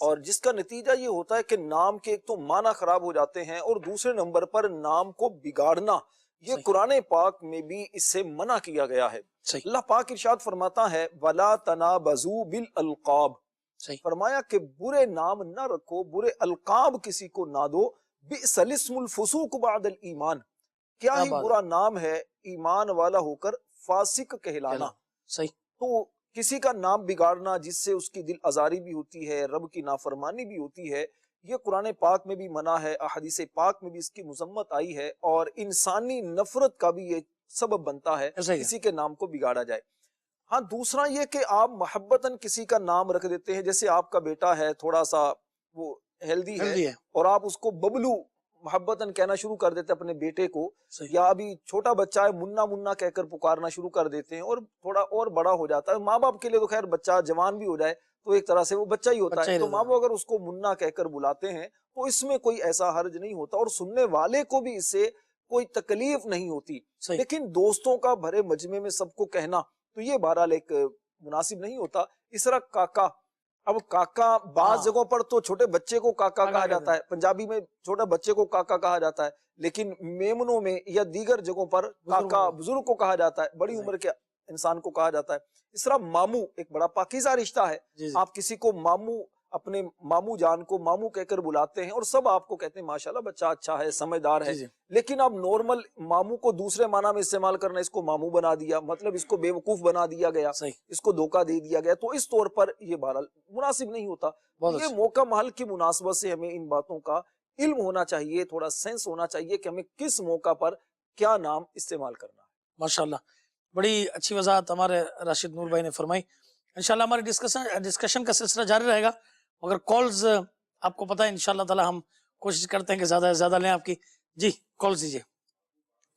اور جس کا نتیجہ یہ ہوتا ہے کہ نام کے ایک تو معنی خراب ہو جاتے ہیں، اور دوسرے نمبر پر نام کو بگاڑنا، یہ صحیح قرآن پاک میں بھی اس سے منع کیا گیا ہے۔ صحیح اللہ پاک ارشاد فرماتا ہے وَلَا تَنَابَزُوا بِالْأَلْقَابِ، صحیح فرمایا کہ برے نام نہ رکھو، برے القاب کسی کو نہ دو۔ بئس الاسم الفسوق بعد الایمان، کیا کیا ہی بات برا نام ہے ایمان والا ہو کر فاسق ہے، کہلانا۔ صحیح تو کسی کا نام بگاڑنا جس سے اس کی دل آزاری بھی ہوتی ہے، رب کی نافرمانی بھی ہوتی ہے، یہ قرآن پاک میں بھی منع ہے، احادیث پاک میں بھی اس کی مذمت آئی ہے، اور انسانی نفرت کا بھی یہ سبب بنتا ہے ایسا ہی ہے، کسی کے نام کو بگاڑا جائے۔ ہاں دوسرا یہ کہ آپ محبتاً کسی کا نام رکھ دیتے ہیں، جیسے آپ کا بیٹا ہے تھوڑا سا وہ ہیلدی ہے، ہیلدی ہے، اور آپ اس کو ببلو محبتاً کہنا شروع کر دیتے ہیں اپنے بیٹے کو، صحیح یا ابھی چھوٹا بچہ ہے منا منا کہہ کر پکارنا شروع کر دیتے ہیں، اور تھوڑا اور بڑا ہو جاتا ہے، ماں باپ کے لیے تو خیر بچہ جوان بھی ہو جائے تو ایک طرح سے وہ بچہ ہی ہوتا بچہ ہے، ہی تو رہتا ماں ہے، باپ اگر اس کو منا کہہ کر بلاتے ہیں تو اس میں کوئی ایسا حرج نہیں ہوتا، اور سننے والے کو بھی اس سے کوئی تکلیف نہیں ہوتی۔ صحیح لیکن دوستوں کا بھرے مجمع میں سب کو کہنا تو یہ بہرحال ایک مناسب نہیں ہوتا۔ اس طرح کاکا، اب کاکا بعض ہاں جگہوں پر تو چھوٹے بچے کو کاکا کاکا کہا کہتے جاتا ہیں، ہے، پنجابی میں چھوٹے بچے کو کاکا کہا جاتا ہے، لیکن میمنوں میں یا دیگر جگہوں پر بزرگوں کاکا کو، بزرگ کو کہا جاتا ہے، بڑی صحیح عمر کے انسان کو کہا جاتا ہے۔ اس طرح ماموں ایک بڑا پاکیزہ رشتہ ہے، جی جی آپ کسی کو ماموں، اپنے ماموں جان کو ماموں کہہ کر بلاتے ہیں، اور سب آپ کو کہتے ہیں ماشاءاللہ بچہ اچھا ہے، سمجھدار ہے، جی جی لیکن اب نارمل ماموں کو دوسرے معنی میں استعمال کرنا، اس کو ماموں بنا دیا، مطلب اس کو بے وقوف بنا دیا گیا، صحیح، اس کو دھوکہ دے دیا گیا، تو اس طور پر یہ بہرحال مناسب نہیں ہوتا۔ بہت یہ اچھا، موقع محل کی مناسبت سے ہمیں ان باتوں کا علم ہونا چاہیے، تھوڑا سینس ہونا چاہیے کہ ہمیں کس موقع پر کیا نام استعمال کرنا ہے۔ ماشاءاللہ بڑی اچھی وضاحت ہمارے راشد نور بھائی نے فرمائی۔ انشاءاللہ ہماری ڈسکشن کا سلسلہ جاری رہے گا، مگر کالز آپ کو پتہ ہے انشاءاللہ تعالی ہم کوشش کرتے ہیں کہ زیادہ سے زیادہ لیں آپ کی۔ جی کالز دیجیے۔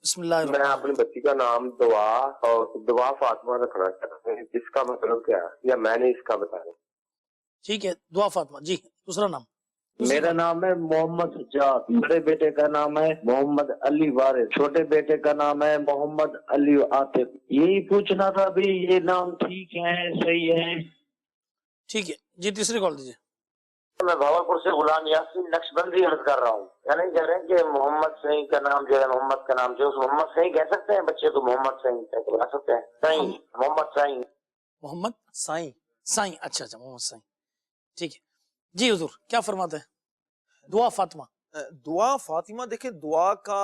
بسم اللہ میں الرحمن اپنی بچی کا نام دعا اور دعا فاطمہ رکھنا چاہتا ہوں، اس کا مطلب کیا ہے یا میں نے اس کا بتایا؟ ٹھیک ہے، دعا فاطمہ۔ جی دوسرا نام، دوسری میرا کال۔ نام ہے محمد سجاد، بڑے بیٹے کا نام ہے محمد علی وارث، چھوٹے بیٹے کا نام ہے محمد علی عاطف۔ یہی پوچھنا تھا بھی یہ نام ٹھیک ہے، صحیح ہے؟ ٹھیک ہے جی، تیسری کال دیجیے۔ میں بھاولپور سے غلام یاسین نقشبندی عرض کر رہا ہوں، یعنی کہہ رہے ہیں کہ محمد سعید کا نام جو ہے، محمد کا نام جو ہے اس محمد سعید کہہ سکتے ہیں، بچے کو محمد سعید کہہ کے بلا سکتے ہیں، سعید، محمد سعید۔ محمد سائیں سائیں، اچھا اچھا، محمد سائیں، ٹھیک ہے جی حضور کیا فرماتے ہیں؟ دعا فاطمہ، دعا فاطمہ، دیکھیں دعا کا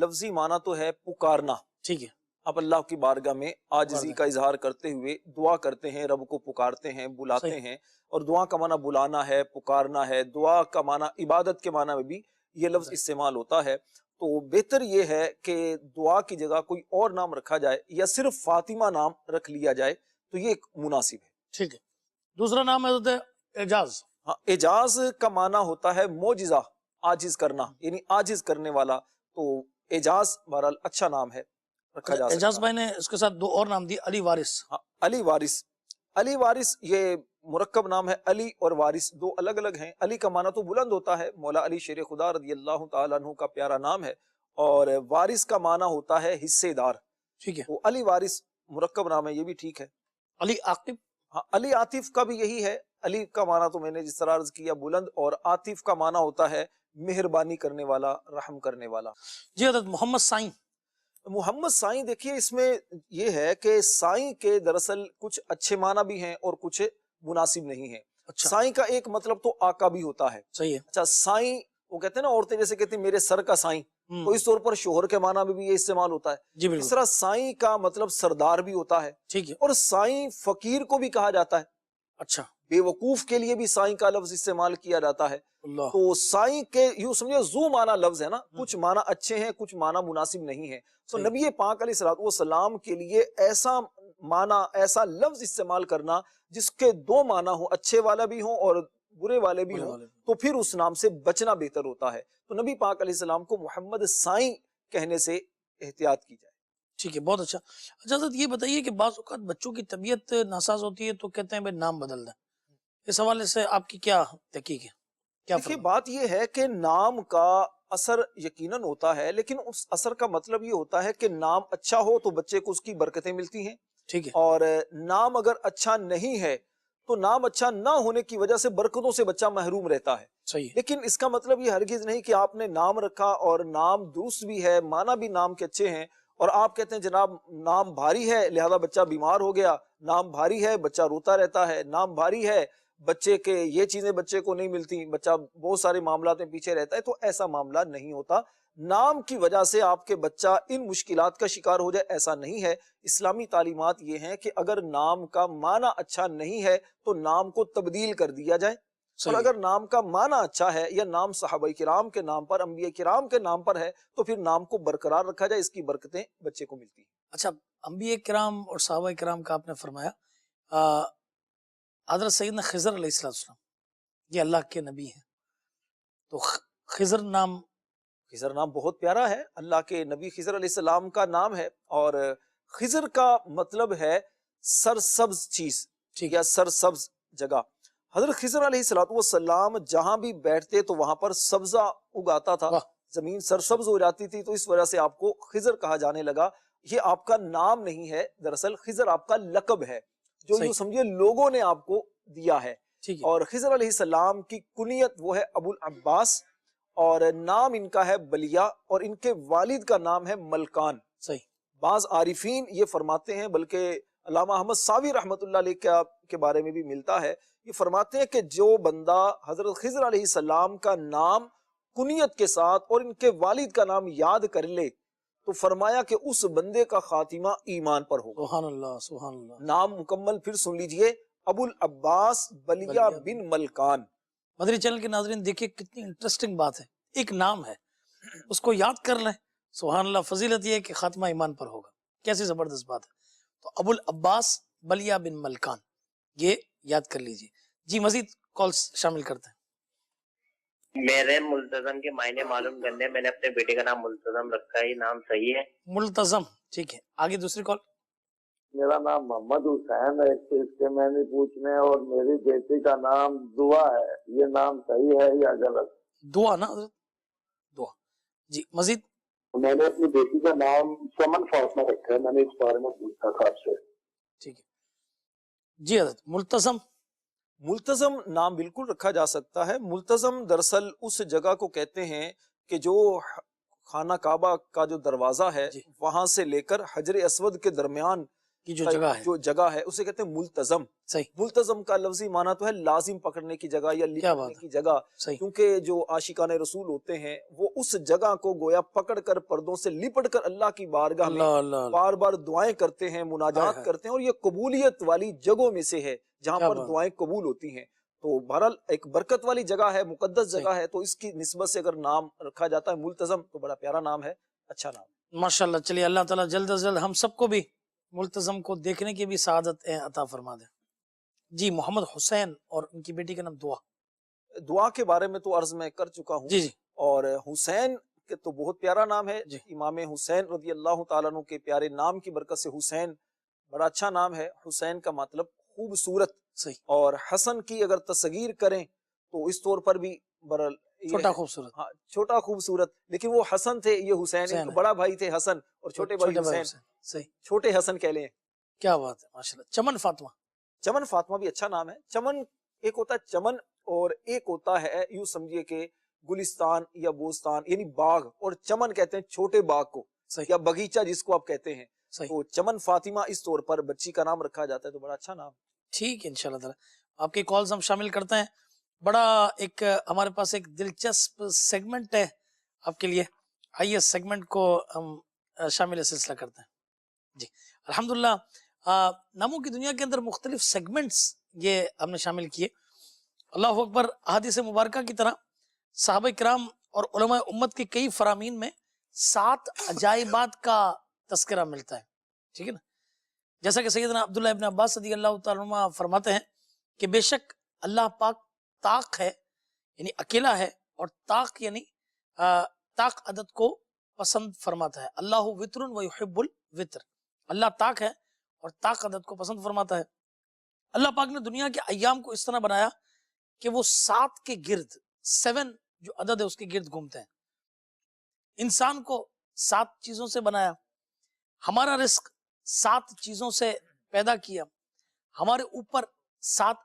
لفظی معنی تو ہے پکارنا، ٹھیک ہے، آپ اللہ کی بارگاہ میں عاجزی پکارنا، کا اظہار کرتے ہوئے دعا کرتے ہیں، رب کو پکارتے ہیں، بلاتے صحیح، ہیں، اور دعا کا معنی بلانا ہے، پکارنا ہے، دعا کا معنی عبادت کے معنی میں بھی یہ لفظ صحیح، استعمال ہوتا ہے۔ تو بہتر یہ ہے کہ دعا کی جگہ کوئی اور نام رکھا جائے، یا صرف فاطمہ نام رکھ لیا جائے تو یہ ایک مناسب ہے۔ ٹھیک ہے۔ دوسرا نام ہے حضرت اعجاز، ہاں، اعجاز کا معنی ہوتا ہے معجزہ، عاجز کرنا، یعنی عاجز کرنے والا، تو اعجاز بہرحال اچھا نام ہے، رکھا جا اعجاز سکتا ہے۔ بھائی نے اس کے ساتھ دو اور نام دیے، علی وارث، ہاں، علی وارث، علی وارث یہ مرکب نام ہے، علی اور وارث دو الگ الگ ہیں۔ علی کا معنی تو بلند ہوتا ہے، مولا علی شیر خدا رضی اللہ تعالیٰ عنہ کا پیارا نام ہے، اور وارث کا معنی ہوتا ہے حصے دار، ٹھیک ہے، تو علی وارث مرکب نام ہے، یہ بھی ٹھیک ہے۔ علی عاقب، ہاں، علی عاطف کا بھی یہی ہے، علی کا معنی تو میں نے جس طرح عرض کیا بلند، اور عاطف کا معنی ہوتا ہے مہربانی کرنے والا، رحم کرنے والا۔ جی حضرت محمد سائیں، محمد سائیں، دیکھیے اس میں یہ ہے کہ سائیں کے دراصل کچھ اچھے معنی بھی ہیں اور کچھ مناسب نہیں ہیں۔ اچھا سائیں کا ایک مطلب تو آقا بھی ہوتا ہے، صحیح ہے، اچھا سائیں وہ کہتے ہیں نا، عورتیں جیسے کہتی ہیں میرے سر کا سائیں، ہم، تو اس طور پر شوہر کے معنی میں بھی یہ استعمال ہوتا ہے۔ جی اس بالکل، طرح سائیں کا مطلب سردار بھی ہوتا ہے، ٹھیک ہے، اور سائیں فقیر کو بھی کہا جاتا ہے، اچھا، بے وقوف کے لیے بھی سائیں کا لفظ استعمال کیا جاتا ہے۔ اللہ، تو سائیں کے یوں سمجھو زو معنی لفظ ہے نا، کچھ معنی اچھے ہیں، کچھ معنی مناسب نہیں ہے، تو صحیح، نبی پاک علیہ الصلوۃ والسلام کے لیے ایسا معنی، ایسا لفظ استعمال کرنا جس کے دو معنی ہوں، اچھے والا بھی ہوں اور برے والے بھی بولے ہوں، والے، تو پھر اس نام سے بچنا بہتر ہوتا ہے۔ تو نبی پاک علیہ السلام کو محمد سائیں کہنے سے احتیاط کی جائے۔ ٹھیک ہے، بہت اچھا۔ اچھا حضرت یہ بتائیے کہ بعض اوقات بچوں کی طبیعت ناساز ہوتی ہے تو کہتے ہیں بھائی نام بدل دیں، اس حوالے سے آپ کی کیا تحقیق ہے، کیا دیکھیے فرمائیں؟ بات یہ ہے کہ نام کا اثر یقیناً ہوتا ہے، لیکن اس اثر کا مطلب یہ ہوتا ہے کہ نام اچھا ہو تو بچے کو اس کی برکتیں ملتی ہیں، ٹھیک ہے، اور نام اگر اچھا نہیں ہے تو نام اچھا نہ ہونے کی وجہ سے برکتوں سے بچہ محروم رہتا ہے. صحیح ہے. لیکن اس کا مطلب یہ ہرگز نہیں کہ آپ نے نام رکھا اور نام درست بھی ہے، معنی بھی نام کے اچھے ہیں، اور آپ کہتے ہیں جناب نام بھاری ہے لہذا بچہ بیمار ہو گیا، نام بھاری ہے بچہ روتا رہتا ہے، نام بھاری ہے بچے کے یہ چیزیں بچے کو نہیں ملتی، بچہ بہت سارے معاملات میں پیچھے رہتا ہے. تو ایسا معاملہ نہیں ہوتا. نام کی وجہ سے آپ کے بچہ ان مشکلات کا شکار ہو جائے ایسا نہیں ہے. اسلامی تعلیمات یہ ہیں کہ اگر نام کا معنی اچھا نہیں ہے تو نام کو تبدیل کر دیا جائے، اور صحیح ہے. اگر نام کا معنی اچھا ہے یا نام صحابہ کرام کے نام پر، انبیاء کرام کے نام پر ہے تو پھر نام کو برقرار رکھا جائے، اس کی برکتیں بچے کو ملتی ہیں. اچھا، انبیاء کرام اور صحابہ کرام کا آپ نے فرمایا، حضرت سیدنا خضر علیہ السلام یہ اللہ کے نبی ہیں، تو خضر نام خضر نام بہت پیارا ہے، اللہ کے نبی خضر علیہ السلام کا نام ہے، اور خضر کا مطلب ہے سرسبز چیز ٹھیک یا سرسبز جگہ. حضرت خضر علیہ السلام جہاں بھی بیٹھتے تو وہاں پر سبزہ اگاتا تھا، واہ. زمین سرسبز ہو جاتی تھی، تو اس وجہ سے آپ کو خضر کہا جانے لگا. یہ آپ کا نام نہیں ہے، دراصل خضر آپ کا لقب ہے جو صحیح. یوں سمجھے لوگوں نے آپ کو دیا ہے. ٹھیک ہے. اور خضر علیہ السلام کی کنیت وہ ہے ابو العباس، اور نام ان کا ہے بلیا، اور ان کے والد کا نام ہے ملکان. صحیح. بعض عارفین یہ فرماتے ہیں، بلکہ علامہ احمد ساوی رحمۃ اللہ علیہ کے بارے میں بھی ملتا ہے، یہ فرماتے ہیں کہ جو بندہ حضرت خضر علیہ السلام کا نام کنیت کے ساتھ اور ان کے والد کا نام یاد کر لے تو فرمایا کہ اس بندے کا خاتمہ ایمان پر ہوگا. سبحان اللہ سبحان اللہ. نام مکمل پھر سن لیجئے، ابو العباس بلیا بن ملکان. مدری چینل کے ناظرین دیکھیے کتنی انٹرسٹنگ بات ہے، ایک نام ہے اس کو یاد کر لیں، سبحان اللہ. فضیلت یہ ہے کہ خاتمہ ایمان پر ہوگا، کیسی زبردست بات ہے. تو ابو العباس بلیا بن ملکان یہ یاد کر لیجئے. جی مزید کالز شامل کرتے ہیں. میرے ملتزم کے معنی معلوم کرنے، میں نے اپنے بیٹے کا نام ملتزم رکھا ہے، یہ نام صحیح ہے؟ ملتزم، ٹھیک ہے. آگے دوسری کال. میرا نام محمد حسین ہے، اس کے میں نہیں پوچھنے، اور میری بیٹی کا نام دعا ہے، یہ نام صحیح ہے یا غلط؟ دعا نا حضرت، دعا. جی مزید. میں نے اپنی بیٹی کا نام چمن فاطمہ رکھا ہے، میں نے اس بارے میں پوچھا تھا آپ سے. ٹھیک ہے. جی حضرت ملتزم. ملتزم نام بالکل رکھا جا سکتا ہے. ملتزم دراصل اس جگہ کو کہتے ہیں کہ جو خانہ کعبہ کا جو دروازہ ہے جی. وہاں سے لے کر حجر اسود کے درمیان کی جو جگہ ہے، جو جگہ ہے اسے کہتے ہیں ملتزم. صحیح. ملتزم کا لفظی معنی تو ہے لازم پکڑنے کی جگہ یا کیا بات لپٹنے ہے. کی جگہ، صحیح. کیونکہ جو عاشقان رسول ہوتے ہیں وہ اس جگہ کو گویا پکڑ کر پردوں سے لپٹ کر اللہ کی بارگاہ میں اللہ اللہ. بار بار دعائیں کرتے ہیں، مناجات کرتے ہیں، اور یہ قبولیت والی جگہوں میں سے ہے جہاں پر دعائیں قبول ہوتی ہیں. تو بہرحال ایک برکت والی جگہ ہے، مقدس جگہ ہے، تو اس کی نسبت سے اگر نام رکھا جاتا ہے ملتزم تو بڑا پیارا نام ہے، اچھا نام. ماشاءاللہ. چلیے اللہ تعالیٰ جلد از جلد ہم سب کو بھی ملتزم کو دیکھنے کی بھی سعادت عطا فرما دے. جی محمد حسین اور ان کی بیٹی کا نام دعا. دعا کے بارے میں تو عرض میں کر چکا ہوں. جی جی. اور حسین کے تو بہت پیارا نام ہے. جی. امام حسین رضی اللہ تعالیٰ عنہ کے پیارے نام کی برکت سے حسین بڑا اچھا نام ہے. حسین کا مطلب خوبصورت. صحیح. اور حسن کی اگر تصغیر کریں تو اس طور پر بھی چھوٹا خوبصورت. ہاں چھوٹا خوبصورت، لیکن وہ حسن تھے، یہ حسین. ان کا بڑا بھائی تھے حسن اور چھوٹے بھائی حسین. صحیح. چھوٹے حسن کہہ لیں. کیا بات ہے ماشاءاللہ. چمن فاطمہ. چمن فاطمہ بھی اچھا نام ہے. چمن ایک ہوتا ہے چمن اور ایک ہوتا ہے یوں سمجھیے کہ گلستان یا بوستان یعنی باغ، اور چمن کہتے ہیں چھوٹے باغ کو یا باغیچہ جس کو آپ کہتے ہیں. تو چمن فاطمہ اس طور پر بچی کا نام رکھا جاتا ہے، تو بڑا اچھا نام. ٹھیک ہے انشاءاللہ تعالی آپ کے کالز ہم شامل کرتے ہیں. بڑا ایک ہمارے پاس ایک دلچسپ سیگمنٹ ہے آپ کے لیے، آئیے سیگمنٹ کو ہم شامل سلسلہ کرتے ہیں. جی الحمدللہ. ناموں کی دنیا کے اندر مختلف سیگمنٹس یہ ہم نے شامل کیے. اللہ اکبر. احادیث مبارکہ کی طرح صحابہ کرام اور علماء امت کے کئی فرامین میں 7 عجائبات کا تذکرہ ملتا ہے. ٹھیک ہے نا. جیسا کہ سیدنا عبداللہ ابن عباس رضی اللہ تعالیٰ عنہ فرماتے ہیں کہ بے شک اللہ پاک طاق ہے، یعنی اکیلا ہے، اور طاق یعنی طاق عدد کو پسند فرماتا ہے. اللہ وتر و یحب الوتر. اللہ طاق ہے اور طاق عدد کو پسند فرماتا ہے. اللہ پاک نے دنیا کے ایام کو اس طرح بنایا کہ وہ 7 کے گرد، 7 جو عدد ہے اس کے گرد گھومتے ہیں. انسان کو 7 چیزوں سے بنایا، ہمارا رزق 7 چیزوں سے پیدا کیا، ہمارے اوپر 7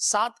7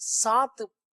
7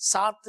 7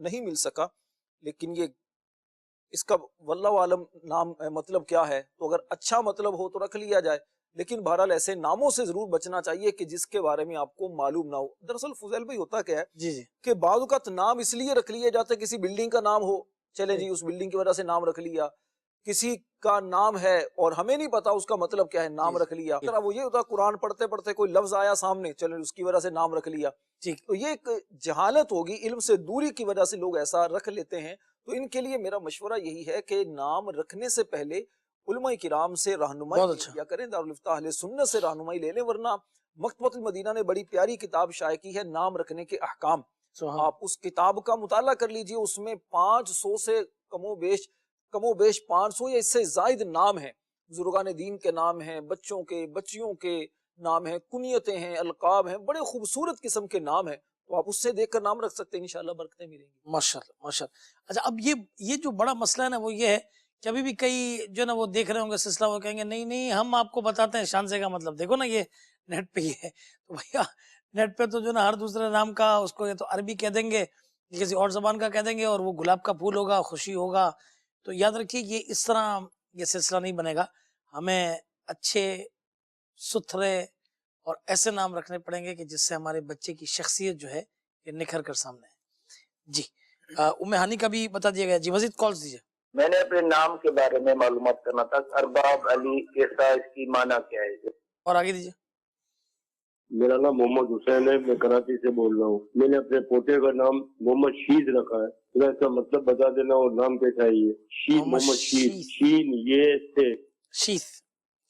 نہیں مل سکا، لیکن یہ اس کا واللہ عالم نام مطلب کیا ہے، تو اگر اچھا مطلب ہو تو رکھ لیا جائے، لیکن بہرحال ایسے ناموں سے ضرور بچنا چاہیے کہ جس کے بارے میں آپ کو معلوم نہ ہو۔ دراصل فضیل بھائی ہوتا کیا ہے جی جی کہ بعض اوقات نام اس لیے رکھ لیے جاتے ہیں، کسی بلڈنگ کا نام ہو، چلے جی اس بلڈنگ کی وجہ سے نام رکھ لیا، کسی کا نام ہے اور ہمیں نہیں پتا اس کا مطلب کیا ہے، نام رکھ لیا۔ وہ یہ ہوتا ہے قرآن پڑھتے پڑھتے کوئی لفظ آیا سامنے، چلے اس کی وجہ سے نام رکھ لیا، ٹھیک۔ تو یہ ایک جہالت ہوگی، علم سے دوری کی وجہ سے لوگ ایسا رکھ لیتے ہیں۔ تو ان کے لیے میرا مشورہ یہی ہے کہ نام رکھنے سے پہلے علماء کرام سے رہنمائی بہت اچھا۔ یا کریں، دارالفتہ اہل سنت سے رہنمائی لے لیں، ورنہ مکتبۃ المدینہ نے بڑی پیاری کتاب شائع کی ہے نام رکھنے کے احکام، آپ اس کتاب کا مطالعہ کر لیجئے، اس میں 500 سے کم و بیش 500 یا اس سے زائد نام ہیں، بزرگان دین کے نام ہیں، بچوں کے بچیوں کے نام ہیں، کنیتیں ہیں، القاب ہیں، بڑے خوبصورت قسم کے نام ہیں، تو آپ اس سے دیکھ کر نام رکھ سکتے ہیں، انشاءاللہ برکتیں ملیں گی۔ ماشاءاللہ ماشاءاللہ۔ اچھا اب یہ جو بڑا مسئلہ ہے نا وہ یہ ہے کہ ابھی بھی کئی جو ہے نا وہ دیکھ رہے ہوں گے سلسلہ، وہ کہیں گے نہیں نہیں ہم آپ کو بتاتے ہیں شانزے کا مطلب، دیکھو نا یہ نیٹ پہ یہ ہے، تو بھیا نیٹ پہ تو جو ہے نا ہر دوسرے نام کا اس کو یا تو عربی کہہ دیں گے، کسی اور زبان کا کہہ دیں گے، اور وہ گلاب کا پھول ہوگا، خوشی ہوگا۔ تو یاد رکھیے یہ اس طرح یہ سلسلہ نہیں بنے گا، ہمیں اچھے ستھرے اور ایسے نام رکھنے پڑیں گے کہ جس سے ہمارے بچے کی شخصیت جو ہے یہ نکھر کر سامنے ہے۔ جی ام ہانی کا بھی بتا دیا گیا۔ جی مزید کالز دیجیے۔ میں نے اپنے نام کے بارے میں معلومات کرنا تھا، ارباب علی کیسا، اس کی معنی کیا ہے؟ اور آگے دیجیے۔ میرا نام محمد حسین ہے، میں کراچی سے بول رہا ہوں۔ میں نے اپنے پوتے کا نام محمد شیز رکھا ہے، ذرا اس کا مطلب بتا دینا اور نام کیسا ہے یہ؟ شیز، محمد شیز، شین یہ سے شیث،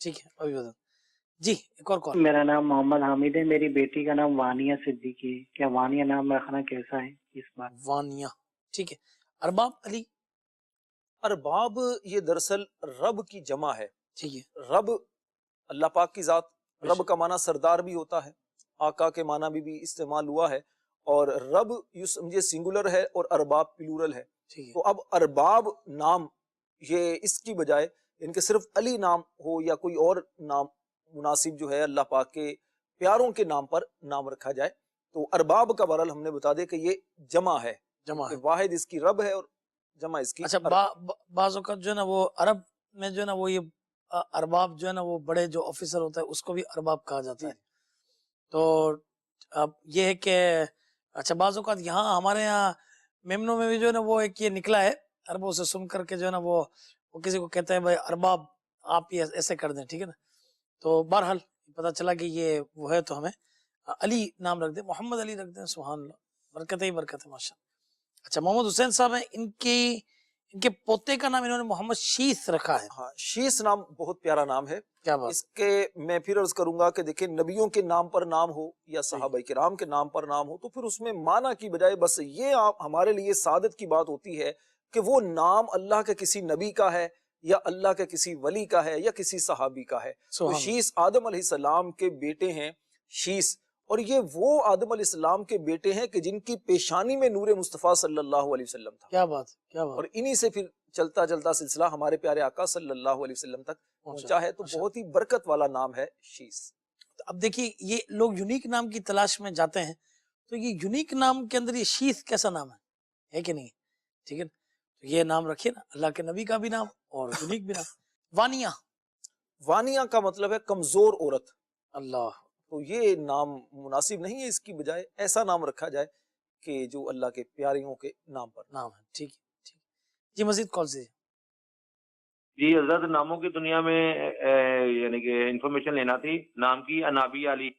ٹھیک ہے ابھی بتا۔ جی ایک اور کال۔ میرا نام محمد حامد ہے، میری بیٹی کا نام وانیہ صدیقی ہے، کیا وانیہ نام رکھنا کیسا ہے اس بات؟ وانیہ، ٹھیک ہے۔ ارباب علی، ارباب یہ دراصل رب کی جمع ہے، ٹھیک ہے۔ رب اللہ پاک کی ذات، رب کا معنی سردار بھی ہوتا ہے، آقا کے معنی بھی استعمال ہوا ہے، اور رب یوں سمجھے سنگولر ہے اور ارباب پلورل ہے۔ ٹھیک ہے۔ تو اب ارباب نام یہ اس کی بجائے ان کے صرف علی نام ہو یا کوئی اور نام مناسب جو ہے اللہ پاک کے پیاروں کے نام پر نام رکھا جائے، تو ارباب کا بہرحال ہم نے بتا دیا کہ یہ جمع ہے، جمع ہے۔ کہ واحد اس کی رب ہے اور جمع اس کی اچھا بعض اوقات جو ہے نا وہ عرب میں جو ہے نا وہ یہ ارباب جو ہے نا وہ بڑے جو آفیسر ہوتا ہے اس کو بھی ارباب کہا جاتا ہے۔ تو اب یہ ہے کہ اچھا بعض اوقات یہاں ہمارے یہاں میمنوں میں بھی جو ہے نا وہ ایک یہ نکلا ہے، عربوں سے سن کر کے جو ہے نا وہ کسی کو کہتے ہیں بھائی ارباب آپ یہ ایسے کر دیں، ٹھیک ہے نا۔ تو بہرحال پتہ چلا کہ یہ وہ ہے، تو ہمیں علی نام رکھ دیں، محمد علی رکھ دیں، سبحان اللہ، برکت ہی برکت ہے ماشاء اللہ۔ اچھا محمد حسین صاحب ہیں، ان کے پوتے کا نام انہوں نے محمد شیث رکھا ہے۔ ہاں، شیث نام بہت پیارا نام ہے۔ کیا بات؟ اس کے میں پھر عرض کروں گا کہ دیکھیں نبیوں کے نام پر نام ہو یا صحابہ کرام کے نام پر نام ہو تو پھر اس میں معنی کی بجائے بس یہ ہمارے لیے سعادت کی بات ہوتی ہے کہ وہ نام اللہ کے کسی نبی کا ہے یا اللہ کے کسی ولی کا ہے یا کسی صحابی کا ہے۔ تو شیث آدم علیہ السلام کے بیٹے ہیں شیث، اور یہ وہ آدم علیہ السلام کے بیٹے ہیں کہ جن کی پیشانی میں نور مصطفیٰ صلی اللہ علیہ وسلم تھا۔ کیا بات، کیا بات۔ اور انہی سے پھر چلتا چلتا سلسلہ ہمارے پیارے آقا صلی اللہ علیہ وسلم تک پہنچا ہے، تو بہت ہی برکت والا نام ہے شیث۔ اب دیکھیے یہ لوگ یونیک نام کی تلاش میں جاتے ہیں، تو یہ یونیک نام کے اندر یہ شیث کیسا نام ہے کہ نہیں؟ ٹھیک ہے نا، تو یہ نام رکھیے نا، اللہ کے نبی کا بھی نام اور یونیک بھی نام۔ وانیہ، وانیہ کا مطلب ہے کمزور عورت، اللہ، تو یہ نام مناسب نہیں ہے، اس کی بجائے ایسا نام رکھا جائے کہ جو اللہ کے پیاریوں کے نام پر نام ہے۔ ٹھیک ہے، ٹھیک ہے جی مزید کال سے۔ جی حضرت ناموں کی دنیا میں یعنی کہ انفارمیشن لینا تھی نام کی، انابیہ علی۔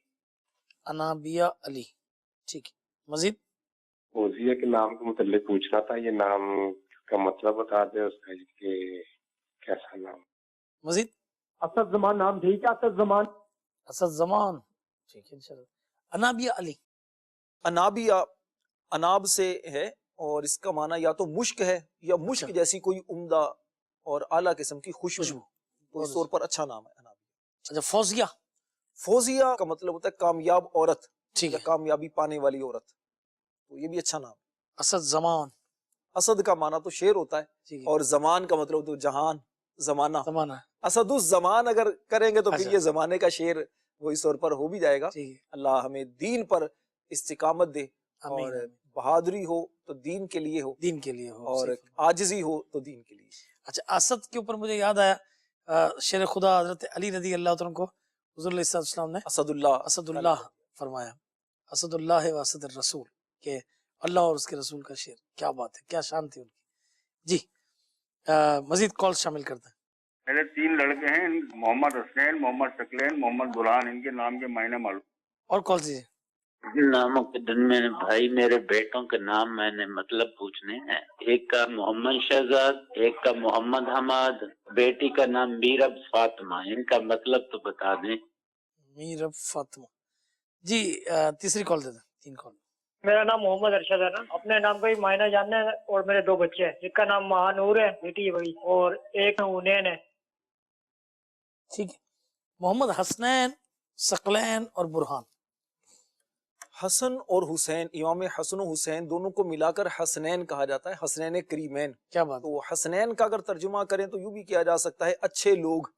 انابیہ علی، ٹھیک ہے مزید۔ فوزیہ کے نام کے متعلق پوچھنا تھا، یہ نام کا مطلب بتا دیں اس کا کہ کیسا نام؟ مزید۔ اسد زمان نام ٹھیک ہے، اسد زمان، اسد زمان، ٹھیک ہے انشاءاللہ۔ انابیہ علی، انابیہ اناب سے ہے اور اس کا معنی یا تو مشک ہے یا مشک جیسی کوئی عمدہ اور اعلیٰ قسم کی خوشبو، تو اس طور پر اچھا نام ہے انابیہ۔ اچھا فوزیہ، فوزیہ کا مطلب ہوتا ہے کامیاب عورت ٹھیک یا ہے، کامیابی پانے والی عورت، تو یہ بھی اچھا نام ہے۔ اسد زمان، اسد کا معنی تو شیر ہوتا ہے ٹھیک ہے، اور زمان کا مطلب تو جہان، زمانہ۔ زمانہ، اسد الزمان اگر کریں گے تو پھر اچھا، یہ زمانے کا شیر وہ اس طور پر ہو بھی جائے گا۔ ٹھیک ہے، اللہ ہمیں دین پر استقامت دے آمین، اور آمین۔ بہادری ہو تو دین کے لیے ہو، دین کے لیے ہو، اور صحیح فرمایا۔ عاجزی ہو تو دین کے لیے۔ اچھا، اسد کے اوپر مجھے یاد آیا شیر خدا حضرت علی رضی اللہ عنہ کو حضور علیہ السلام نے اسد اللہ فرمایا، اسد اللہ و اسد الرسول، کہ اللہ اور اس کے رسول کا شیر۔ کیا بات ہے، کیا شان تھی ان کی۔ جی مزید کال شامل کرتے ہیں۔ میرے 3 لڑکے ہیں، محمد حسین، محمد ثقلین، محمد برہان، ان کے نام کے معنی معلوم۔ اور کال کیجیے۔ ناموں کے دن میں بھائی میرے بیٹوں کے نام میں نے مطلب پوچھنے ہیں۔ ایک کا محمد شہزاد، ایک کا محمد حماد، بیٹی کا نام میرب فاطمہ، ان کا مطلب تو بتا دیں۔ میرب فاطمہ، جی تیسری کال دے دیں، 3 کال۔ میرا نام محمد ارشد ہے نا، اپنے نام کا ہی معنی جاننا ہے، اور میرے 2 بچے ہیں، ایک کا نام مہانور ہے، بیٹی ہے بڑی، اور ایک حنین ہے۔ ٹھیک ہے، محمد حسنین، ثقلین اور برہان۔ حسن اور حسین، امام حسن و حسین دونوں کو ملا کر حسنین کہا جاتا ہے، حسنین کریمین۔ کیا بات؟ تو حسنین کا اگر ترجمہ کریں تو یوں بھی کیا جا سکتا ہے اچھے لوگ،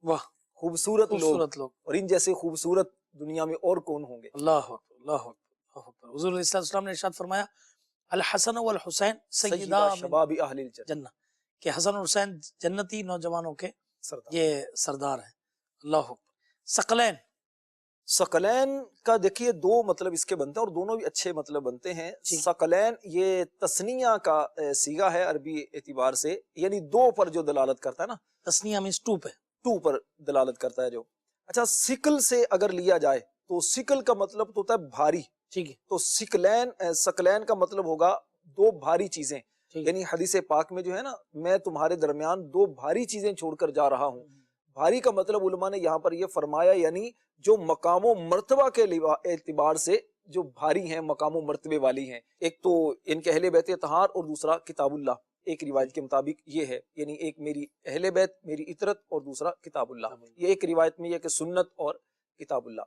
واہ، خوبصورت لوگ، اور ان جیسے خوبصورت دنیا میں اور کون ہوں گے۔ اللہ اکبر، اللہ اکبر، اللہ اکبر۔ حضور علیہ السلام نے ارشاد فرمایا الحسن والحسین سیدہ شباب اہل الجنہ، کہ حسن اور حسین جنتی نوجوانوں کے یہ سردار ہیں۔ اللہ اکبر۔ ثقلین، ثقلین کا دیکھیے 2 مطلب اس کے بنتے ہیں، اور دونوں بھی اچھے مطلب بنتے ہیں۔ ثقلین یہ تثنیہ کا صیغہ ہے عربی اعتبار سے، یعنی 2 پر جو دلالت کرتا ہے نا، تثنیہ مینس 2 پہ، 2 پر دلالت کرتا ہے جو۔ اچھا، سکل سے اگر لیا جائے تو سکل کا مطلب تو ہوتا ہے بھاری، ٹھیک ہے، تو ثقلین کا مطلب ہوگا 2 بھاری چیزیں، یعنی حدیث پاک میں جو ہے نا، میں تمہارے درمیان 2 بھاری چیزیں چھوڑ کر جا رہا ہوں۔ بھاری کا مطلب علماء نے یہاں پر یہ فرمایا، یعنی جو مقام و مرتبہ کے اعتبار سے جو بھاری ہیں، مقام و مرتبے والی ہیں۔ ایک تو ان کے اہل بیت اطہار، اور دوسرا کتاب اللہ، ایک روایت کے مطابق یہ ہے، یعنی ایک میری اہل بیت، میری اطرت، اور دوسرا کتاب اللہ۔ یہ ایک روایت میں یہ کہ سنت اور کتاب اللہ۔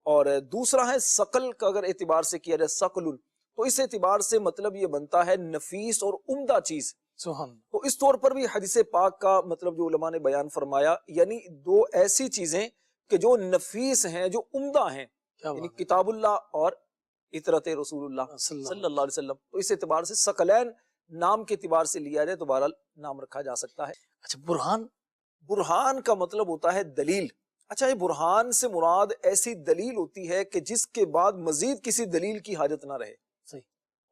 اور دوسرا ہے ثقل کا اگر اعتبار سے کیا جائے ثقل، تو اس اعتبار سے مطلب یہ بنتا ہے نفیس اور عمدہ چیز۔ سبحان۔ تو اس طور پر بھی حدیث پاک کا مطلب جو علماء نے بیان فرمایا، یعنی 2 ایسی چیزیں کہ جو نفیس ہیں، جو عمدہ ہیں، یعنی کتاب اللہ اور اطرت رسول اللہ صلی اللہ علیہ وسلم۔ تو اس اعتبار سے ثقلین نام کے اعتبار سے لیا جائے تو بہرحال نام رکھا جا سکتا ہے۔ اچھا، برہان، برہان کا مطلب ہوتا ہے دلیل۔ اچھا، یہ برہان سے مراد ایسی دلیل ہوتی ہے کہ جس کے بعد مزید کسی دلیل کی حاجت نہ رہے۔ صحیح۔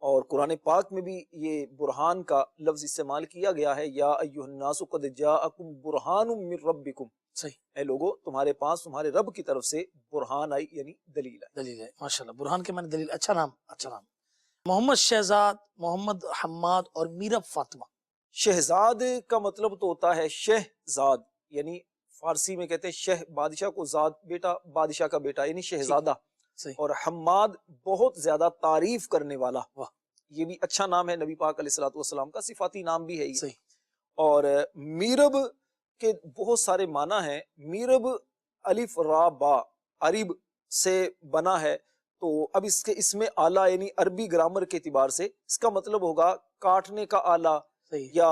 اور قرآن پاک میں بھی یہ برہان کا لفظ استعمال کیا گیا ہے، یا ایھا الناس قد جاءکم برہان من ربکم، صحیح، اے لوگو تمہارے پاس تمہارے رب کی طرف سے برہان آئی، یعنی دلیل آئی۔ دلیل ہے، ماشاءاللہ، برہان کے معنی دلیل۔ اچھا نام، اچھا نام۔ محمد شہزاد، محمد حماد اور میرب فاطمہ۔ شہزاد کا مطلب تو ہوتا ہے شہزاد، یعنی فارسی میں کہتے ہیں شہ بادشاہ کو، زاد بیٹا، بادشاہ کا بیٹا، یعنی شہزادہ۔ اور حماد بہت زیادہ تعریف کرنے والا، یہ بھی اچھا نام ہے نبی پاک علیہ الصلوۃ والسلام کا، صفاتی نام بھی ہے یہ۔ اور میرب کے بہت سارے معنی ہیں۔ میرب الف را با، عرب سے بنا ہے، تو اب اس میں آلہ، یعنی عربی گرامر کے اعتبار سے اس کا مطلب ہوگا کاٹنے کا آلہ، یا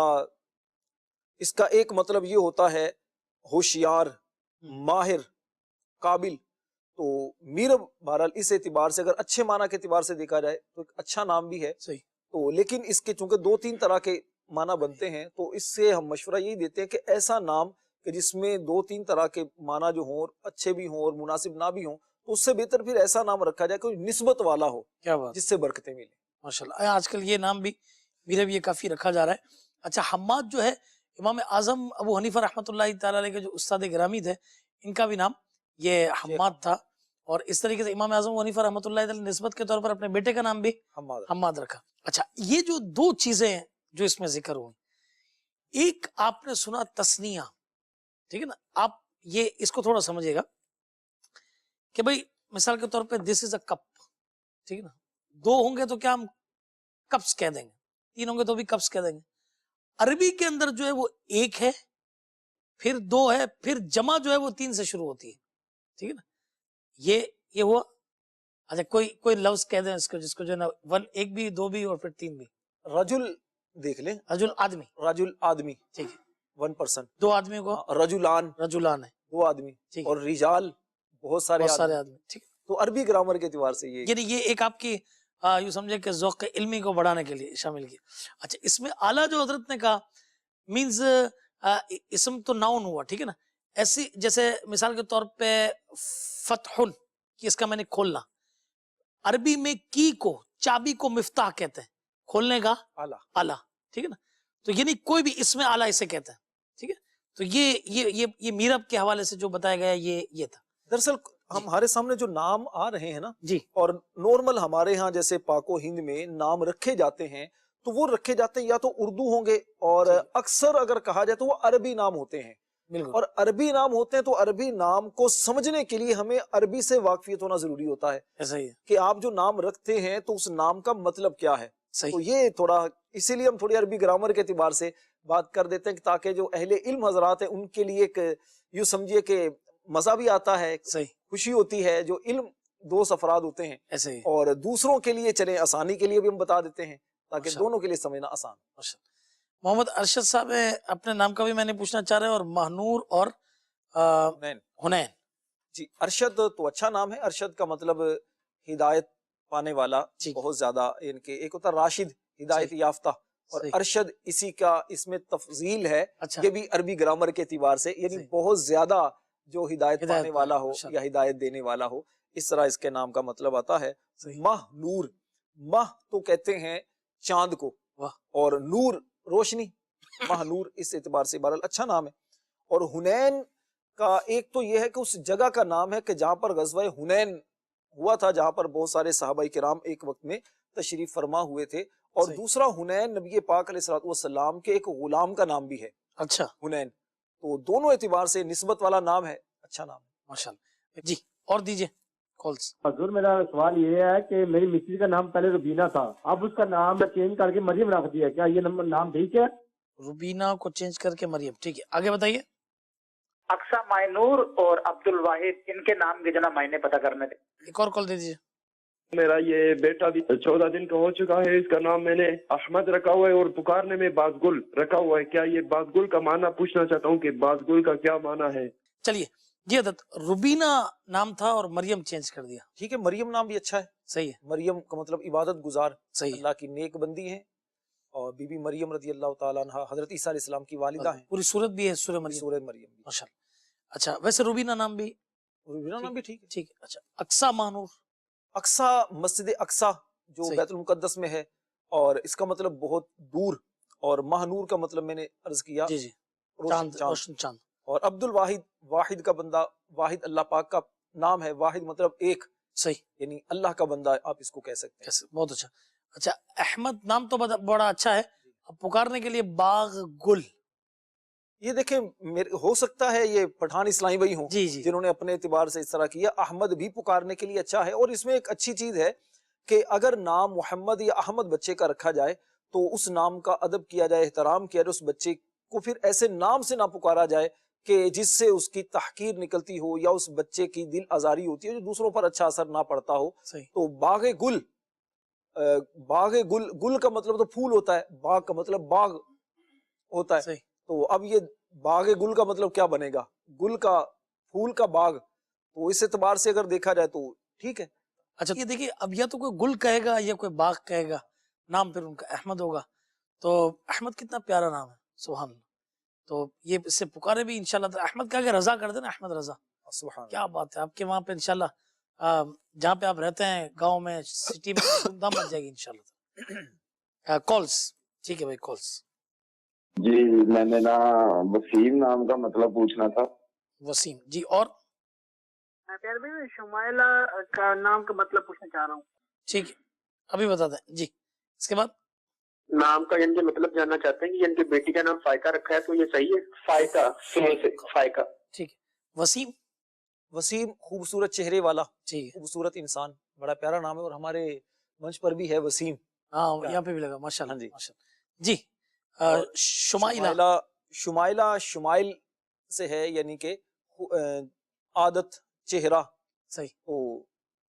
اس کا ایک مطلب یہ ہوتا ہے ہوشیار، ماہر، قابل۔ تو میرب بہرحال اس اعتبار سے اگر اچھے معنی کے اعتبار سے دیکھا جائے تو ایک اچھا نام بھی ہے۔ تو لیکن اس کے چونکہ 2-3 طرح کے معنی بنتے ہیں، تو اس سے ہم مشورہ یہی دیتے ہیں کہ ایسا نام کہ جس میں 2-3 طرح کے معنی جو ہوں، اور اچھے بھی ہوں اور مناسب نہ بھی ہوں، تو اس سے بہتر پھر ایسا نام رکھا جائے کوئی نسبت والا ہو، کیا بات، جس سے برکتیں ملیں۔ ماشاءاللہ، آج کل یہ نام بھی میرب یہ کافی رکھا جا رہا ہے۔ اچھا، حماد جو ہے امام اعظم ابو حنیفہ رحمۃ اللہ تعالی علیہ کے جو استاد گرامی تھے، ان کا بھی نام یہ حماد تھا، اور اس طریقے سے امام اعظم ابو حنیفہ رحمۃ اللہ تعالی نسبت کے طور پر اپنے بیٹے کا نام بھی حماد رکھا۔ اچھا، یہ جو 2 چیزیں ہیں جو اس میں ذکر ہوئی، ایک آپ نے سنا تثنیہ، ٹھیک ہے نا، آپ یہ اس کو تھوڑا سمجھے گا کہ بھائی مثال کے طور پہ دس از اے کپ، ٹھیک ہے نا، 2 ہوں گے تو کیا ہم کپس کہہ دیں گے، 3 ہوں گے تو بھی کپس کہہ دیں گے۔ عربی کے اندر جو ہے وہ 1 ہے، پھر 2 ہے، پھر جمع جو ہے وہ 3 سے شروع ہوتی ہے، ٹھیک ہے نا، یہ ہوا۔ اچھا، کوئی لفظ کہہ دیں اس کو، جس کو جو ہے نا 1 بھی، 2 بھی، اور پھر 3 بھی۔ رجل دیکھ لیں، رجل آدمی، رجل آدمی، ٹھیک ہے، 1 پرسن، 2 آدمیوں کو رجلان ہے، 2 آدمی، اور رجال بہت سارے آدمی، ٹھیک ہے۔ تو عربی گرامر کے اعتبار سے یہ، یعنی یہ ایک آپ کی یوں سمجھے کہ ذوق علمی کو بڑھانے کے لیے شامل کیا. اچھا اس میں اعلیٰ جو حضرت نے کہا مینز اسم تو ناؤن ہوا, ٹھیک ہے نا, ایسی جیسے مثال کے طور پہ فتحن کہ اس کا میں نے کھولنا, عربی میں کی کو چابی کو مفتاح کہتے ہیں, کھولنے کا آلہ, ٹھیک ہے نا, تو یعنی کوئی بھی اس میں آلہ اسے کہتے ہیں, ٹھیک ہے. تو یہ میرب کے حوالے سے جو بتایا گیا یہ تھا. دراصل ہمارے سامنے جو نام آ رہے ہیں نا جی, اور نارمل ہمارے ہاں جیسے پاک و ہند میں نام رکھے جاتے ہیں تو وہ رکھے جاتے ہیں یا تو اردو ہوں گے اور اکثر اگر کہا جائے تو وہ عربی نام ہوتے ہیں, اور عربی نام ہوتے ہیں تو عربی نام کو سمجھنے کے لیے ہمیں عربی سے واقفیت ہونا ضروری ہوتا ہے. ایسا ہی ہے کہ آپ جو نام رکھتے ہیں تو اس نام کا مطلب کیا ہے. تو یہ تھوڑا اسی لیے ہم تھوڑی عربی گرامر کے اعتبار سے بات کر دیتے ہیں تاکہ جو اہل علم حضرات ہیں ان کے لیے ایک یوں سمجھیے کہ مزہ بھی آتا ہے, خوشی ہوتی ہے. جو علم دوست افراد ہوتے ہیں ایسے ہی, اور دوسروں کے لیے چلیں آسانی کے لیے بھی ہم بتا دیتے ہیں تاکہ دونوں کے لیے سمجھنا آسان. محمد ارشد صاحب اپنے نام کا بھی میں نے پوچھنا چاہ رہے ہیں, اور مہنور اور حنین. جی ارشد تو اچھا نام ہے. ارشد کا مطلب ہدایت پانے والا, بہت زیادہ ان کے ایک ہوتا راشد ہدایت یافتہ, اور ارشد اسی کا اس میں تفضیل ہے. یہ بھی عربی گرامر کے اعتبار سے یعنی بہت زیادہ جو ہدایت پانے والا ہو یا ہدایت دینے والا ہو, اس طرح اس کے نام کا مطلب آتا ہے. ماہ نور, ماہ تو کہتے ہیں چاند کو, اور نور روشنی, ماہ نور اس اعتبار سے بہرحال اچھا نام ہے. اور حنین کا ایک تو یہ ہے کہ اس جگہ کا نام ہے کہ جہاں پر غزوہ حنین ہوا تھا, جہاں پر بہت سارے صحابہ کرام ایک وقت میں تشریف فرما ہوئے تھے, اور دوسرا حنین نبی پاک علیہ الصلوۃ والسلام کے ایک غلام کا نام بھی ہے. اچھا حنین, تو دونوں اعتبار سے نسبت والا نام ہے, اچھا نام ہے ماشاءاللہ. جی اور دیجئے کالز. حضور میرا سوال یہ ہے کہ میری مسز کا نام پہلے روبینہ تھا, اب اس کا نام چینج کر کے مریم رکھ دیا, کیا یہ نام ٹھیک ہے؟ روبینہ کو چینج کر کے مریم, ٹھیک ہے, آگے بتائیے. اقصا مائنور اور عبد الواحد, ان کے نام کے جناب معنی پتہ کرنے تھے. ایک اور کال دے دیجیے. میرا یہ بیٹا بھی 14 دن کا ہو چکا ہے, اس کا نام میں نے احمد رکھا ہوا ہے اور پکارنے میں بازگل رکھا ہوا ہے. کیا یہ بازگل کا معنی پوچھنا چاہتا ہوں کہ بازگل کا کیا معنی ہے؟ چلیے جی حضرت, روبینہ نام تھا اور مریم چینج کر دیا, ٹھیک ہے. مریم نام بھی اچھا ہے, صحیح ہے. مریم کا مطلب عبادت گزار, صحیح, اللہ کی نیک بندی ہیں, اور بی بی مریم رضی اللہ تعالیٰ عنہ حضرت عیسیٰ علیہ السلام کی والدہ ہیں. پوری صورت بھی ہے سورہ مریم, ماشاءاللہ. اچھا ویسے روبینہ نام بھی, روبینہ نام بھی ٹھیک ہے, ٹھیک ہے. اچھا اقصا مہنور, اقصا مسجد اقصا جو بیت المقدس میں ہے, اور اس کا مطلب بہت دور, اور مہنور کا مطلب میں نے عرض کیا جی جی روشن چاند. اور عبد الواحد, واحد کا بندہ, واحد اللہ پاک کا نام ہے, واحد مطلب ایک, صحیح, یعنی اللہ کا بندہ آپ اس کو کہہ سکتے ہیں. بہت اچھا. اچھا احمد نام تو بڑا اچھا ہے, اب پکارنے کے لیے باغ گل, یہ دیکھیں ہو سکتا ہے یہ پٹھان اسلامی بھائی ہوں جنہوں نے اپنے اعتبار سے اس طرح کیا. احمد بھی پکارنے کے لیے اچھا ہے, اور اس میں ایک اچھی چیز ہے کہ اگر نام محمد یا احمد بچے کا رکھا جائے تو اس نام کا ادب کیا جائے, احترام کیا جائے, اس بچے کو پھر ایسے نام سے نہ پکارا جائے کہ جس سے اس کی تحقیر نکلتی ہو یا اس بچے کی دل آزاری ہوتی ہے جو دوسروں پر اچھا اثر نہ پڑتا ہو. تو باغ گل, باغ گل, گل کا مطلب تو پھول ہوتا ہے, باغ کا مطلب باغ ہوتا ہے. تو اب یہ باغ گل کا مطلب کیا بنے گا, گل کا, پھول کا باغ, تو اس اعتبار سے اگر دیکھا جائے تو ٹھیک ہے. اچھا یہ دیکھیے, اب یا تو کوئی گل کہے گا یا کوئی باغ کہے گا, نام پھر ان کا احمد ہوگا. تو احمد کتنا پیارا نام ہے, سبحان اللہ. تو یہ اس سے پکارے بھی انشاءاللہ. احمد کہا کہ رضا کر دینا, احمد رضا, کیا بات ہے. آپ کے وہاں پہ انشاءاللہ جہاں پہ آپ رہتے ہیں گاؤں میں, سٹی میں, دھوم دھام مچ جائے گی انشاءاللہ. کالز, ٹھیک ہے بھائی, کالز. جی میں نے نا وسیم نام کا مطلب پوچھنا تھا. وسیم, جی. اور پیار بھائی شمائلہ کا نام کا مطلب پوچھنا چاہ رہا ہوں. ٹھیک ہے, ابھی بتا دیں جی. اس کے بعد نام کا یعنی مطلب جاننا چاہتے ہیں کہ یعنی بیٹی کا نام فائقہ رکھا ہے تو یہ صحیح ہے؟ فائقہ, ٹھیک ہے. وسیم, وسیم خوبصورت چہرے والا, خوبصورت انسان, بڑا پیارا نام ہے, اور ہمارے منچ پر بھی ہے وسیم. ہاں یہاں پہ بھی لگا, ماشاءاللہ جی. شمائلہ, شمائلہ شمائل سے ہے یعنی کہ عادت, چہرہ, صحیح. تو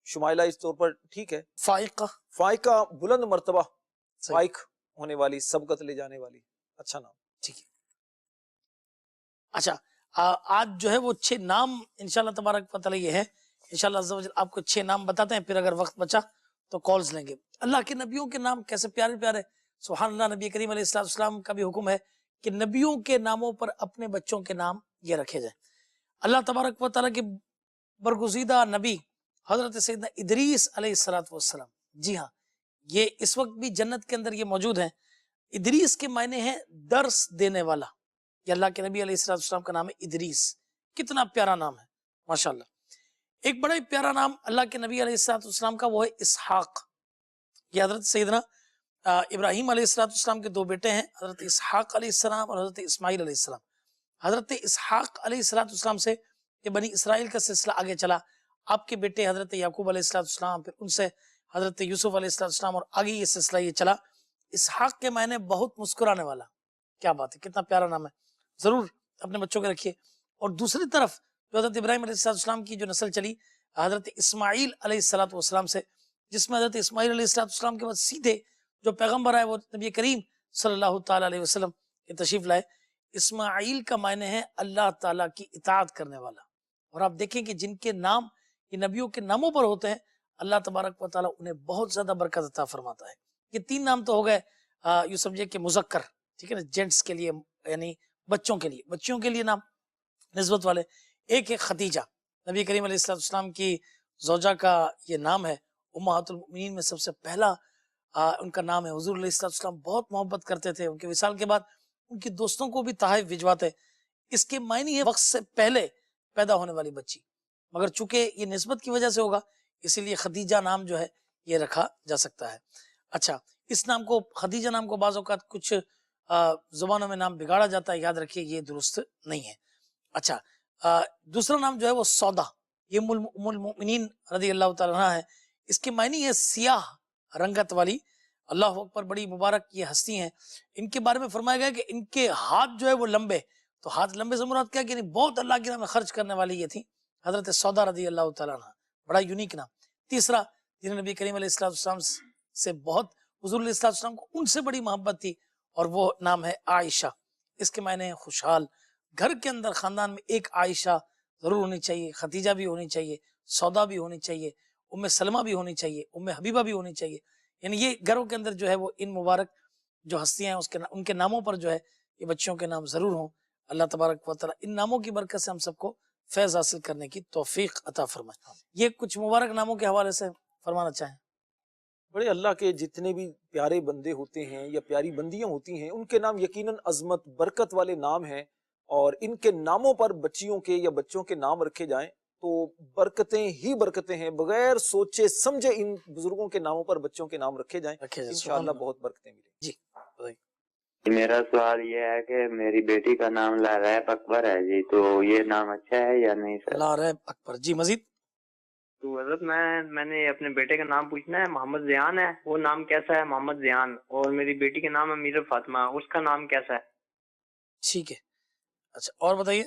شمائلہ اس طور پر ٹھیک ہے. فائقہ, فائقہ بلند مرتبہ, فائق ہونے والی, سبقت لے جانے والی, اچھا نام, ٹھیک ہے. اچھا آج جو ہے وہ 6 نام انشاءاللہ تبارک و تعالی یہ ہے, انشاءاللہ عز و جل آپ کو 6 نام بتاتے ہیں, پھر اگر وقت بچا تو کالز لیں گے. اللہ کے نبیوں کے نام کیسے پیارے پیارے. سبحان اللہ. نبی کریم علیہ السلام کا بھی حکم ہے کہ نبیوں کے ناموں پر اپنے بچوں کے نام یہ رکھے جائیں. اللہ تبارک و تعالیٰ کے برگزیدہ نبی حضرت سیدنا ادریس علیہ السلام، جی ہاں، یہ اس وقت بھی جنت کے اندر یہ موجود ہیں. ادریس کے معنی ہیں درس دینے والا. یہ اللہ کے نبی علیہ السلام کا نام ہے ادریس. کتنا پیارا نام ہے ماشاءاللہ. ایک بڑا ہی پیارا نام اللہ کے نبی علیہ السلام کا وہ ہے اسحاق. یہ حضرت سیدنا ابراہیم علیہ السلام کے دو بیٹے ہیں، حضرت اسحاق علیہ السلام اور حضرت اسماعیل علیہ السلام. حضرت اسحاق علیہ السلام سے کہ بنی اسرائیل کا سلسلہ آگے چلا. آپ کے بیٹے حضرت یعقوب علیہ السلام، پھر ان سے حضرت یوسف علیہ السلام، اور آگے یہ سلسلہ یہ چلا. اسحاق کے معنی بہت مسکرانے والا. کیا بات ہے، کتنا پیارا نام ہے. ضرور اپنے بچوں کے رکھیے. اور دوسری طرف جو حضرت ابراہیم علیہ السلام کی جو نسل چلی حضرت اسماعیل علیہ السلام سے، جس میں حضرت اسماعیل علیہ السلام کے بعد سیدھے جو پیغمبر آئے وہ نبی کریم صلی اللہ تعالیٰ علیہ وسلم کے تشریف لائے. اسماعیل کا معنی ہے اللہ تعالیٰ کی اطاعت کرنے والا. اور آپ دیکھیں کہ جن کے نام یہ نبیوں کے ناموں پر ہوتے ہیں اللہ تبارک و تعالیٰ انہیں بہت زیادہ برکت عطا فرماتا ہے. یہ تین نام تو ہو گئے یوں سمجھے کہ مذکر، ٹھیک ہے نا، جینٹس کے لیے یعنی بچوں کے لیے، بچیوں کے لیے نام نسبت والے. ایک ہے خدیجہ، نبی کریم علیہ السلام کی زوجہ کا یہ نام ہے. امہات المؤمنین میں سب سے پہلا ان کا نام ہے. حضور علیہ السلام بہت محبت کرتے تھے. ان کے وصال کے بعد ان کی دوستوں کو بھی تحائف بھجواتے. اس کے معنی ہے وقت سے پہلے پیدا ہونے والی بچی، مگر چونکہ یہ نسبت کی وجہ سے ہوگا اسی لیے خدیجہ نام جو ہے یہ رکھا جا سکتا ہے. اچھا، اس نام کو خدیجہ نام کو بعض اوقات کچھ زبانوں میں نام بگاڑا جاتا ہے، یاد رکھیے یہ درست نہیں ہے. اچھا، دوسرا نام جو ہے وہ سودا، یہ ام المؤمنین رضی اللہ تعالیٰ عنہ ہے. اس کے معنی ہے سیاہ رنگت والی. اللہ اکبر، بڑی مبارک یہ ہستی ہیں. ان کے بارے میں فرمایا گیا کہ ان کے ہاتھ جو ہے وہ لمبے. تو ہاتھ لمبے سے مراد کیا کہ یعنی بہت اللہ کے نام میں خرچ کرنے والی یہ تھی حضرت سودا رضی اللہ تعالیٰ عنہ. بڑا یونیک نام. تیسرا، جنہیں نبی کریم علیہ السلام سے بہت حضور علیہ السلام کو ان سے بڑی محبت تھی، اور وہ نام ہے عائشہ. اس کے معنی ہے خوشحال. گھر کے اندر خاندان میں ایک عائشہ ضرور ہونی چاہیے. خدیجہ بھی ہونی چاہیے، سودا بھی ہونی چاہیے، ام سلمہ بھی ہونی چاہیے، ام حبیبہ بھی ہونی چاہیے. یعنی یہ گھروں کے اندر جو ہے وہ ان مبارک جو ہستیاں ہیں ان کے ناموں پر جو ہے یہ بچوں کے نام ضرور ہوں. اللہ تبارک و تعالیٰ ان ناموں کی برکت سے ہم سب کو فیض حاصل کرنے کی توفیق عطا فرمائے. یہ کچھ مبارک ناموں کے حوالے سے فرمانا چاہیں. بڑے اللہ کے جتنے بھی پیارے بندے ہوتے ہیں یا پیاری بندیاں ہوتی ہیں ان کے نام یقیناً عظمت برکت والے نام ہیں، اور ان کے ناموں پر بچیوں کے یا بچوں کے نام رکھے جائیں تو برکتیں ہی برکتیں ہیں. بغیر سوچے سمجھے ان بزرگوں کے ناموں پر بچوں کے نام رکھے جائیں، انشاءاللہ بہت برکتیں ملیں. جی میرا سوال یہ ہے کہ میری بیٹی کا نام لاریب اکبر ہے جی، تو یہ نام اچھا ہے یا نہیں سر؟ لاریب اکبر. جی مزید. تو حضرت میں نے اپنے بیٹے کا نام پوچھنا ہے. محمد زیان ہے، وہ نام کیسا ہے؟ محمد زیان. اور میری بیٹی کا نام ہے میرب فاطمہ، اس کا نام کیسا ہے؟ ٹھیک ہے. اچھا، اور بتائیے.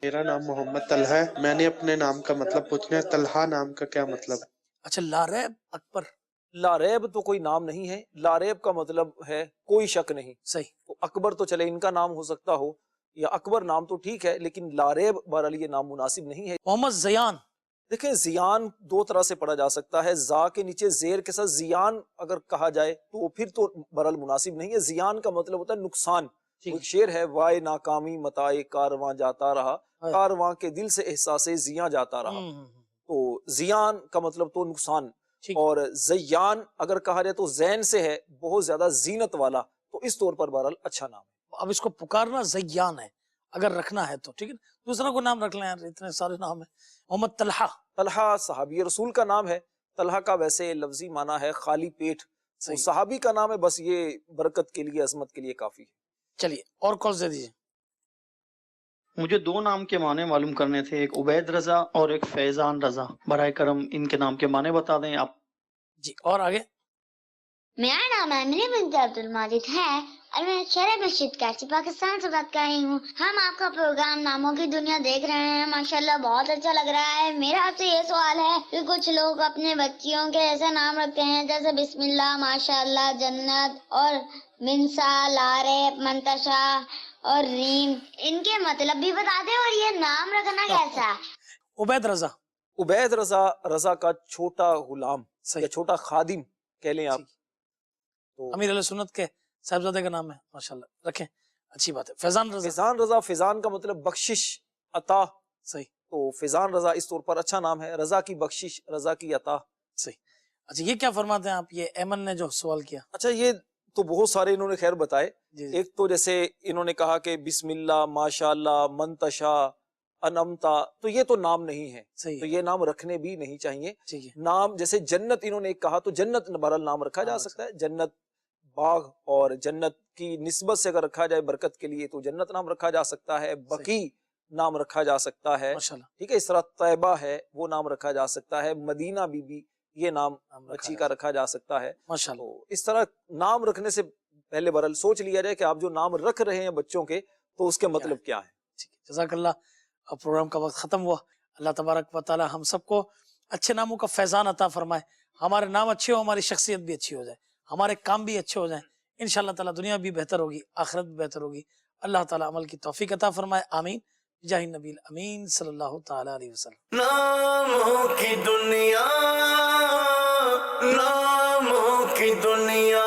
میرا نام محمد طلحہ ہے. میں نے اپنے نام کا مطلب پوچھنا ہے. طلحہ نام کا کیا مطلب ہے؟ اچھا، لاریب اکبر. لاریب تو کوئی نام نہیں ہے. لاریب کا مطلب ہے کوئی شک نہیں. صحیح. تو اکبر تو چلے ان کا نام ہو سکتا ہو، یا اکبر نام تو ٹھیک ہے، لیکن لاریب بہرحال یہ نام مناسب نہیں ہے. محمد زیان. دیکھیں، زیان دو طرح سے پڑھا جا سکتا ہے. زا کے نیچے زیر کے ساتھ زیان اگر کہا جائے تو پھر تو بہرحال مناسب نہیں ہے. زیان کا مطلب ہوتا ہے نقصان. ایک شعر ہے، وائے ناکامی متائے کارواں جاتا رہا، کارواں کے دل سے احساس زیاں جاتا رہا. تو زیان کا مطلب تو نقصان. اور زیان اگر کہا جائے تو زین سے ہے، بہت زیادہ زینت والا، تو اس طور پر بہرحال اچھا نام ہے. اب اس کو پکارنا زیان ہے اگر رکھنا ہے تو ٹھیک ہے. دوسرا کو نام رکھ لیں یار، اتنے سارے نام ہیں. محمد طلحہ. طلحہ صحابی رسول کا نام ہے. طلحہ کا ویسے لفظی معنی ہے خالی پیٹ. صحابی کا نام ہے، بس یہ برکت کے لیے عظمت کے لیے کافی ہے. چلیے اور کال دے دیجیے. مجھے دو نام کے معنی معلوم کرنے تھے، ایک عبید رضا اور ایک فیضان رضا. برائے کرم ان کے نام کے معنی بتا دیں آپ. جی، اور آگے. میرا نام امین بنت عبد الماجد ہے اور میں شہر مسجد کراچی پاکستان سے بات کر رہی ہوں. ہم آپ کا پروگرام ناموں کی دنیا دیکھ رہے ہیں، ماشاءاللہ بہت اچھا لگ رہا ہے. میرا آپ سے یہ سوال ہے کہ کچھ لوگ اپنے بچیوں کے ایسے نام رکھتے ہیں جیسے بسم اللہ، ماشاءاللہ، جنت اور منسا، لارب، منتشا اور ریم. ان کے مطلب بھی بتا دیں اور یہ نام رکھنا کیسا ہے؟ عبید رضا. عبید رضا، رضا کا چھوٹا غلام یا چھوٹا خادم کہہ لیں آپ تو امیر علیہ سنت کے صاحبزادے کا نام ہے ماشاءاللہ، رکھیں، اچھی بات ہے. فیضان رضا. فیضان رضا، فیضان کا مطلب بخشش، عطا. صحیح. تو فیضان رضا اس طور پر اچھا نام ہے، رضا کی بخشش، رضا کی عطا. صحیح. اچھا یہ کیا فرماتے ہیں آپ، یہ ایمن نے جو سوال کیا؟ اچھا یہ تو بہت سارے انہوں نے خیر بتائے. جی. ایک تو جیسے انہوں نے کہا کہ بسم اللہ، ماشاء اللہ، منتشا، انمتا، تو یہ تو نام نہیں ہے. صحیح. تو یہ نام رکھنے بھی نہیں چاہیے. ٹھیک ہے. نام جیسے جنت انہوں نے ایک کہا تو جنت بہرحال نام رکھا جا سکتا ہے. جنت باغ اور جنت کی نسبت سے اگر رکھا جائے برکت کے لیے تو جنت نام رکھا جا سکتا ہے. بقی نام رکھا جا سکتا ہے. ٹھیک ہے. اس طرح طیبہ ہے وہ نام رکھا جا سکتا ہے. مدینہ بی بی یہ نام بچی کا رکھا جا سکتا ہے. ماشاءاللہ. تو اس طرح نام رکھنے سے پہلے برحال سوچ لیا جائے کہ آپ جو نام رکھ رہے ہیں بچوں کے تو اس کے مطلب کیا ہے. جزاک اللہ. اب پروگرام کا وقت ختم ہوا. اللہ تبارک و تعالی ہم سب کو اچھے ناموں کا فیضان عطا فرمائے. ہمارے نام اچھے ہو، ہماری شخصیت بھی اچھی ہو جائے، ہمارے کام بھی اچھے ہو جائیں. انشاءاللہ تعالی دنیا بھی بہتر ہوگی، آخرت بھی بہتر ہوگی. اللہ تعالی عمل کی توفیق عطا فرمائے. آمین. جاہ نبی امین صلی اللہ تعالی علیہ وسلم. ناموں کی دنیا، ناموں کی دنیا